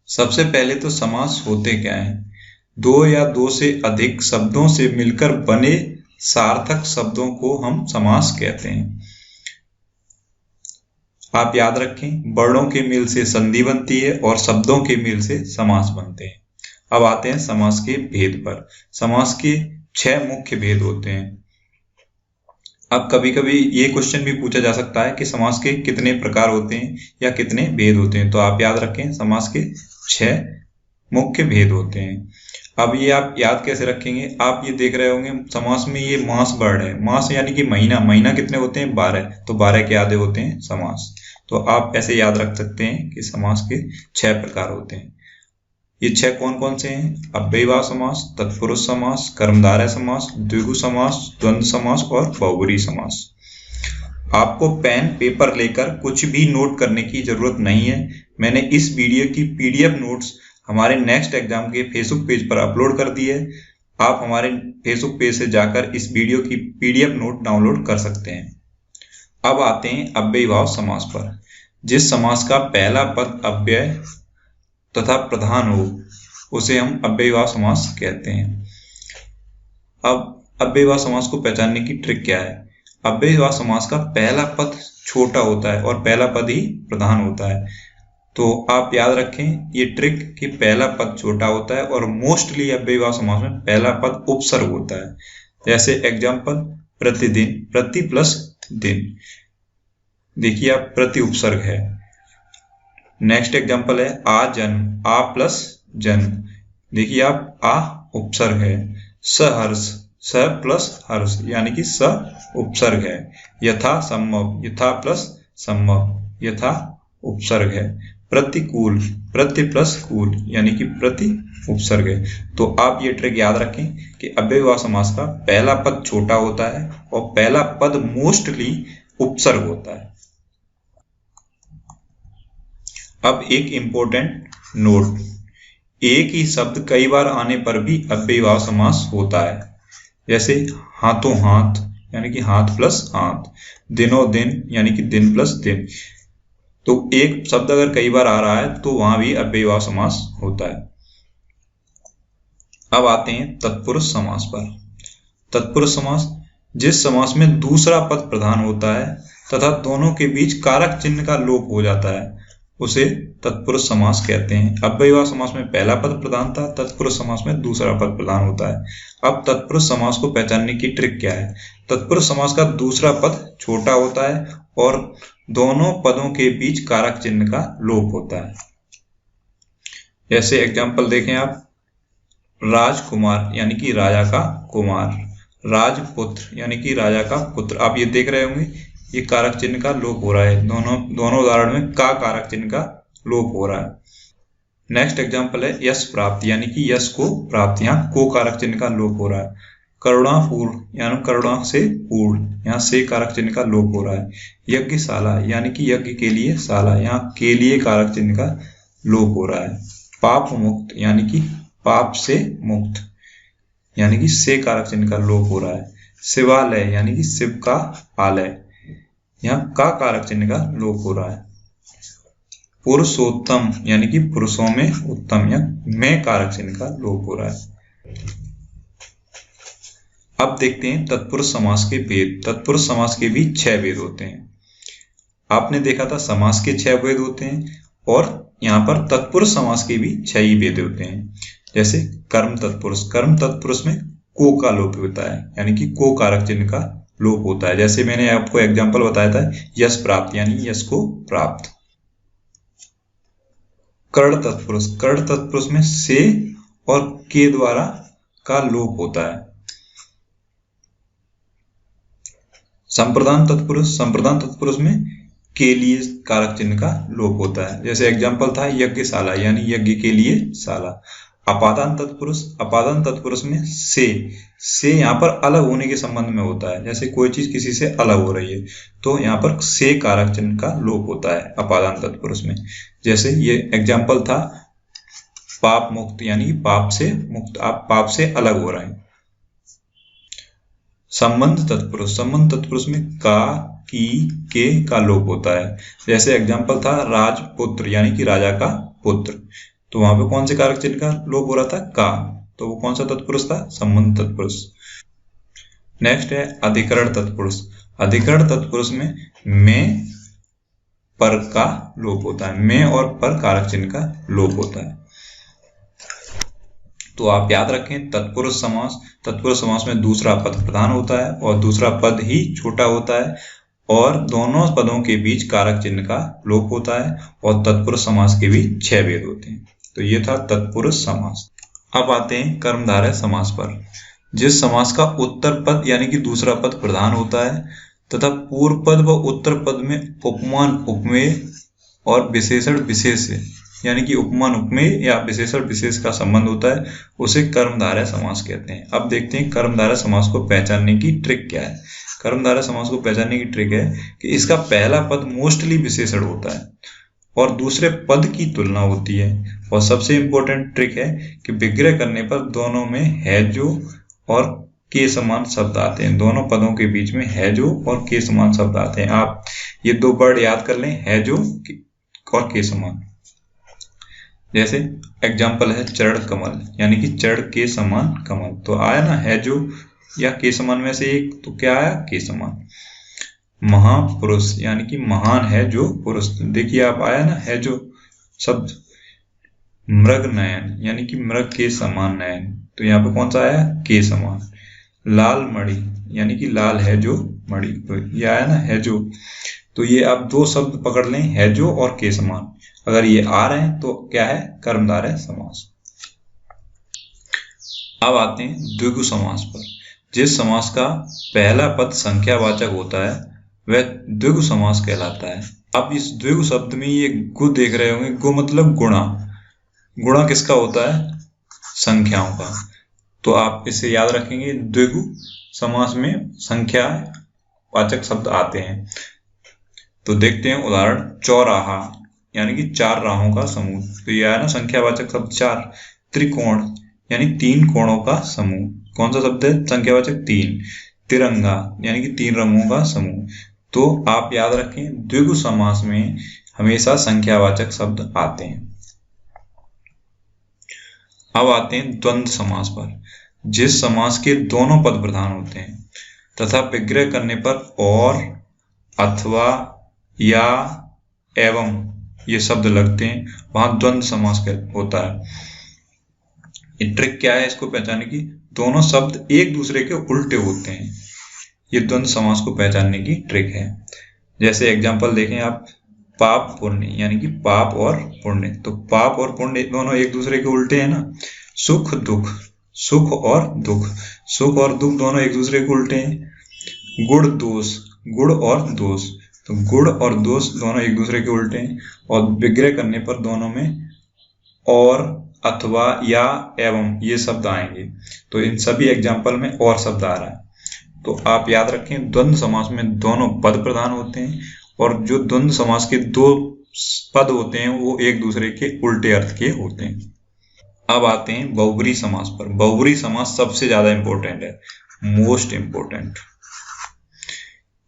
सबसे पहले तो समास होते क्या हैं? दो या दो से अधिक शब्दों से मिलकर बने सार्थक शब्दों को हम समास कहते हैं। आप याद रखें, वर्णों के मेल से संधि बनती है और शब्दों के मेल से समास बनते हैं। अब आते हैं समास के भेद पर। समास के 6 मुख्य भेद होते हैं। अब कभी कभी ये क्वेश्चन भी पूछा जा सकता है कि समास के कितने प्रकार होते हैं या कितने भेद होते हैं। तो आप याद रखें, समास के 6 मुख्य भेद होते हैं। अब ये आप याद कैसे रखेंगे? आप ये देख रहे होंगे समास में ये मास वर्ड है। मास यानी कि महीना। महीना कितने होते हैं? 12। तो 12 के आधे होते हैं समास। तो आप ऐसे याद रख सकते हैं कि समास के 6 प्रकार होते हैं। ये 6 कौन कौन से हैं? अव्ययीभाव समास, तत्पुरुष समास, कर्मधारय समास, द्विगु समास, द्वंद्व समास और बहुब्रीहि समास। आपको पेन पेपर लेकर कुछ भी नोट करने की जरूरत नहीं है। मैंने इस वीडियो की पीडीएफ नोट्स हमारे नेक्स्ट एग्जाम के फेसबुक पेज पर अपलोड कर दी है। आप हमारे फेसबुक पेज से जाकर इस वीडियो की पीडीएफ नोट डाउनलोड कर सकते हैं। अब आते हैं अव्ययीभाव समास पर। जिस समास का पहला पद अव्यय तथा प्रधान हो उसे हम अव्ययीभाव समास कहते हैं। अब अव्ययीभाव समास को पहचानने की ट्रिक क्या है? अव्ययीभाव समास का पहला पद छोटा होता है और पहला पद ही प्रधान होता है। तो आप याद रखें ये ट्रिक कि पहला पद छोटा होता है और मोस्टली अव्ययीभाव समास में पहला पद उपसर्ग होता है। जैसे एग्जाम्पल, प्रतिदिन, प्रति प्लस दिन। देखिए आप, प्रति उपसर्ग है। नेक्स्ट एग्जाम्पल है आजन्म, आ प्लस जन्म। देखिए आप, आ उपसर्ग है। सहर्ष, स प्लस हर्ष यानी कि स उपसर्ग है। यथा संभव, यथा प्लस संभव, यथा उपसर्ग है। प्रतिकूल, प्रति प्लस कूल यानी कि प्रति उपसर्ग है। तो आप ये ट्रिक याद रखें कि अव्ययीभाव समास का पहला पद छोटा होता है और पहला पद मोस्टली उपसर्ग होता है। अब एक इंपॉर्टेंट नोट, एक ही शब्द कई बार आने पर भी अव्ययीभाव समास होता है। जैसे हाथों हाथ यानी कि हाथ प्लस हाथ, दिनों दिन यानी कि दिन प्लस दिन। तो एक शब्द अगर कई बार आ रहा है तो वहां भी अव्ययीभाव समास होता है। अब आते हैं तत्पुरुष समास पर। तत्पुरुष समास, जिस समास में दूसरा पद प्रधान होता है तथा दोनों के बीच कारक चिन्ह का लोप हो जाता है उसे तत्पुरुष समास कहते हैं। अव्ययीभाव समास में पहला पद प्रधान था, तत्पुरुष समास में दूसरा पद प्रधान होता है। अब तत्पुरुष समास को पहचानने की ट्रिक क्या है? तत्पुरुष समास का दूसरा पद छोटा होता है और दोनों पदों के बीच कारक चिन्ह का लोप होता है। जैसे एग्जाम्पल देखें आप, राजकुमार यानी कि राजा का कुमार, राजपुत्र यानी कि राजा का पुत्र। आप ये देख रहे होंगे ये कारक चिन्ह का लोप हो रहा है। दोनों उदाहरण में का कारक चिन्ह का लोप हो रहा है। नेक्स्ट एग्जाम्पल है यश प्राप्त यानी कि यश को प्राप्त, यहाँ को कारक चिन्ह का लोप हो रहा है। करुणापूर्ण यानी करुणा से पूर्ण, यहाँ से कारक चिन्ह का लोप हो रहा है। यज्ञशाला यानी कि यज्ञ के लिए शाला, यहाँ के लिए कारक चिन्ह का लोप हो रहा है। पाप मुक्त यानी कि पाप से मुक्त, यानी कि से कारक चिन्ह का लोप हो रहा है। शिवालय यानी कि शिव का आलय, यहाँ का कारक चिन्ह का लोप हो रहा है। पुरुषोत्तम यानी कि पुरुषों में उत्तम, या में कारक चिन्ह का लोप हो रहा है। अब देखते हैं तत्पुरुष समास के भेद। तत्पुरुष समास के भी 6 भेद होते हैं। आपने देखा था समास के 6 भेद होते हैं और यहाँ पर तत्पुरुष समास के भी 6 ही भेद होते हैं। जैसे कर्म तत्पुरुष, कर्म तत्पुरुष में को का लोप होता है यानी कि को कारक चिन्ह का लोप होता है। जैसे मैंने आपको एग्जाम्पल बताया था यश प्राप्त यानी यश को प्राप्त। कर्ण तत्पुरुष, कर्ण तत्पुरुष में से और के द्वारा का लोप होता है। संप्रदान तत्पुरुष, संप्रदान तत्पुरुष में के लिए कारक चिन्ह का लोप होता है। जैसे एग्जाम्पल था यज्ञशाला यानी यज्ञ के लिए शाला। अपादान तत्पुरुष, अपादान तत्पुरुष में से यहाँ पर अलग होने के संबंध में होता है। जैसे कोई चीज किसी से अलग हो रही है तो यहाँ पर से कारक चिन्ह का लोप होता है अपादान तत्पुरुष में। जैसे ये एग्जाम्पल था पाप मुक्त यानी पाप से मुक्त, आप पाप से अलग हो रहे हैं। संबंध तत्पुरुष, संबंध तत्पुरुष में का, की, के का लोप होता है। जैसे एग्जाम्पल था राजपुत्र यानी कि राजा का पुत्र। तो वहां पे कौन से कारक चिन्ह का लोप हो रहा था? का। तो वो कौन सा तत्पुरुष था? संबंध तत्पुरुष। नेक्स्ट है अधिकरण तत्पुरुष। अधिकरण तत्पुरुष में पर का लोप होता है। में और पर कारक चिन्ह का लोप होता है। तो आप याद रखें, तत्पुरुष समास में दूसरा पद प्रधान होता है और दूसरा पद ही छोटा होता है और दोनों पदों के बीच कारक चिन्ह का लोप होता है और तत्पुरुष समास के भी 6 भेद होते हैं। तो ये था तत्पुरुष समास। अब आते हैं कर्मधारय समास पर। जिस समास का उत्तर पद यानी कि दूसरा पद प्रधान होता है तथा पूर्व पद व उत्तर पद में उपमान उपमेय और विशेषण विशेष यानी कि उपमान उपमेय या विशेषण विशेष का संबंध होता है, उसे कर्मधारय समास कहते हैं। अब देखते हैं कर्मधारय समास को पहचानने की ट्रिक क्या है। कर्मधारय समास को पहचानने की ट्रिक है कि इसका पहला पद मोस्टली विशेषण होता है और दूसरे पद की तुलना होती है। और सबसे इंपॉर्टेंट ट्रिक है कि विग्रह करने पर दोनों में है जो और के समान शब्द आते हैं। दोनों पदों के बीच में है जो और के समान शब्द आते हैं। आप ये 2 वर्ड याद कर लें, है जो और के समान। जैसे एग्जाम्पल है चरण कमल, यानी कि चरण के समान कमल। तो आया ना है जो या के समान में से एक, तो क्या आया? के समान। महापुरुष यानी कि महान है जो पुरुष। देखिए आप आया ना है जो शब्द। मृग नयन यानी कि मृग के समान नयन, तो यहाँ पे कौन सा आया? के समान। लाल मणि यानी कि लाल है जो मणि, तो ये आया ना है जो। तो ये आप 2 शब्द पकड़ लें, है जो और के समान। अगर ये आ रहे हैं तो क्या है? कर्मधारय समास। अब आते हैं द्विगु समास पर। जिस समास का पहला पद संख्यावाचक होता है वह द्विगु समास कहलाता है। अब इस द्विगु शब्द में ये गु देख रहे होंगे। गु मतलब गुणा। गुणा किसका होता है? संख्याओं का। तो आप इसे याद रखेंगे, द्विगु समास में संख्यावाचक शब्द आते हैं। तो देखते हैं उदाहरण, चौराहा यानी कि 4 राहों का समूह। तो यह है ना संख्यावाचक शब्द 4। त्रिकोण यानी 3 कोणों का समूह। कौन सा शब्द है? संख्यावाचक 3। तिरंगा यानी कि 3 रंगों का समूह। तो आप याद रखें, द्विगु समास में हमेशा संख्यावाचक शब्द आते हैं। अब आते हैं द्वंद्व समास पर। जिस समास के दोनों पद प्रधान होते हैं तथा विग्रह करने पर और, अथवा, या, एवं ये शब्द लगते हैं, वहां द्वंद्व समास होता है। ये ट्रिक क्या है इसको पहचानने की? दोनों शब्द एक दूसरे के उल्टे होते हैं। ये द्वंद्व समास को पहचानने की ट्रिक है। जैसे एग्जांपल देखें आप, पाप पुण्य यानी कि पाप और पुण्य। तो पाप और पुण्य दोनों एक दूसरे के उल्टे हैं ना। सुख दुख, सुख और दुख, सुख और दुख दोनों एक दूसरे के उल्टे हैं। गुण दोष, गुण और दोष, तो गुण और दोष दोनों एक दूसरे के उल्टे हैं। और विग्रह करने पर दोनों में और, अथवा, या, एवं ये शब्द आएंगे। तो इन सभी एग्जाम्पल में और शब्द आ रहा है। तो आप याद रखें, द्वंद्व समास में दोनों पद प्रधान होते हैं और जो द्वंद्व समास के 2 पद होते हैं वो एक दूसरे के उल्टे अर्थ के होते हैं। अब आते हैं बहुब्री समास पर। बहुब्री समास सबसे ज्यादा इंपॉर्टेंट है, मोस्ट इंपॉर्टेंट।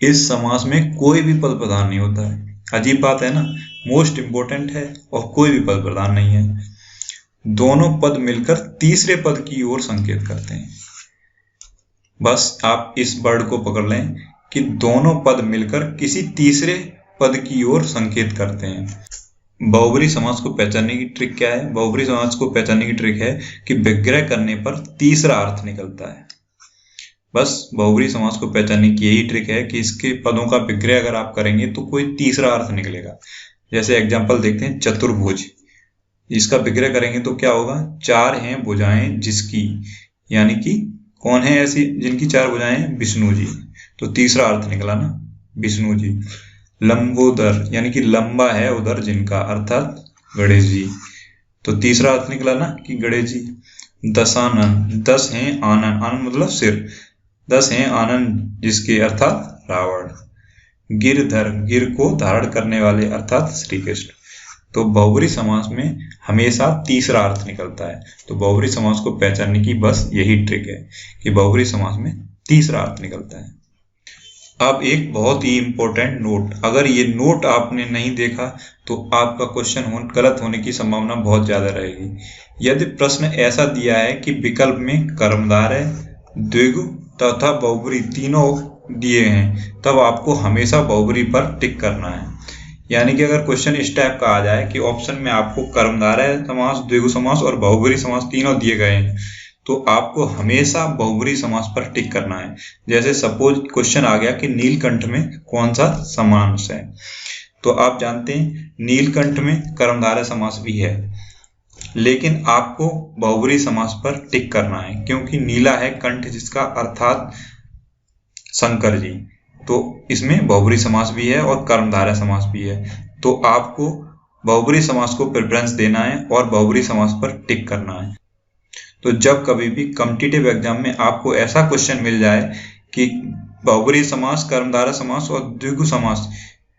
इस समास में कोई भी पद प्रधान नहीं होता है। अजीब बात है ना, मोस्ट इंपॉर्टेंट है और कोई भी पद प्रधान नहीं है। दोनों पद मिलकर तीसरे पद की ओर संकेत करते हैं। बस आप इस वर्ड को पकड़ लें कि दोनों पद मिलकर किसी तीसरे पद की ओर संकेत करते हैं। बहुब्री समास को पहचानने की ट्रिक क्या है? बहुब्री समास को पहचानने की ट्रिक है कि विग्रह करने पर तीसरा अर्थ निकलता है। बस बहुब्री समास को पहचानने की यही ट्रिक है कि इसके पदों का विग्रह अगर आप करेंगे तो कोई तीसरा अर्थ निकलेगा। जैसे एग्जाम्पल देखते हैं, चतुर्भुज। इसका विग्रह करेंगे तो क्या होगा? 4 हैं भुजाएं जिसकी, यानी कि कौन है ऐसी जिनकी 4 भुजाएं? विष्णु जी। तो तीसरा अर्थ निकला ना, विष्णु जी। लंबोदर यानी कि लंबा है उधर जिनका, अर्थात गणेश जी। तो तीसरा अर्थ निकला ना कि गणेश जी। दशानन, 10 हैं आनन, आनन मतलब सिर, 10 हैं आनंद जिसके, अर्थात रावण। गिरधर, गिर को धारण करने वाले, अर्थात श्री कृष्ण। तो बहुब्री समास में हमेशा तीसरा अर्थ निकलता है। तो बहुब्री समास को पहचानने की बस यही ट्रिक है कि बहुब्री समास में तीसरा अर्थ निकलता है। अब एक बहुत ही इम्पोर्टेंट नोट, अगर ये नोट आपने नहीं देखा तो आपका क्वेश्चन गलत होने की संभावना बहुत ज्यादा रहेगी। यदि प्रश्न ऐसा दिया है कि विकल्प में कर्मधारय, द्विगु तथा बहुब्री तीनों दिए हैं, तब आपको हमेशा बहुब्री पर टिक करना है। यानी कि अगर क्वेश्चन इस टाइप का आ जाए कि ऑप्शन में आपको कर्मधारय समास, द्विगु समास और बहुब्री समास तीनों दिए गए हैं, तो आपको हमेशा बहुब्री समास पर टिक करना है। जैसे सपोज क्वेश्चन आ गया कि नीलकंठ में कौन सा समास है, तो आप जानते हैं नीलकंठ में कर्मधारय समास भी है, लेकिन आपको बहुब्री समास पर टिक करना है, क्योंकि नीला है कंठ जिसका, अर्थात शंकर जी, तो इसमें बहुब्री समास भी है और कर्मधारय समास भी है। तो आपको बहुब्री समास को प्रेफरेंस देना है और बहुब्री समास पर टिक करना है। तो जब कभी भी कॉम्पिटिटिव एग्जाम में आपको ऐसा क्वेश्चन मिल जाए कि बहुब्री समास, कर्मधारय समास और द्विगु समास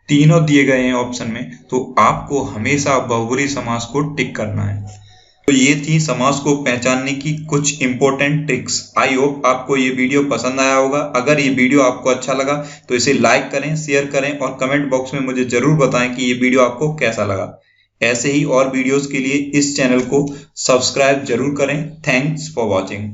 तीनों दिए गए हैं ऑप्शन में, तो आपको हमेशा बहुब्री समास को टिक करना है। तो ये थी समास को पहचानने की कुछ इंपॉर्टेंट ट्रिक्स। आई होप आपको ये वीडियो पसंद आया होगा। अगर ये वीडियो आपको अच्छा लगा तो इसे लाइक करें, शेयर करें और कमेंट बॉक्स में मुझे जरूर बताएं कि ये वीडियो आपको कैसा लगा। ऐसे ही और वीडियोस के लिए इस चैनल को सब्सक्राइब जरूर करें। Thanks for watching.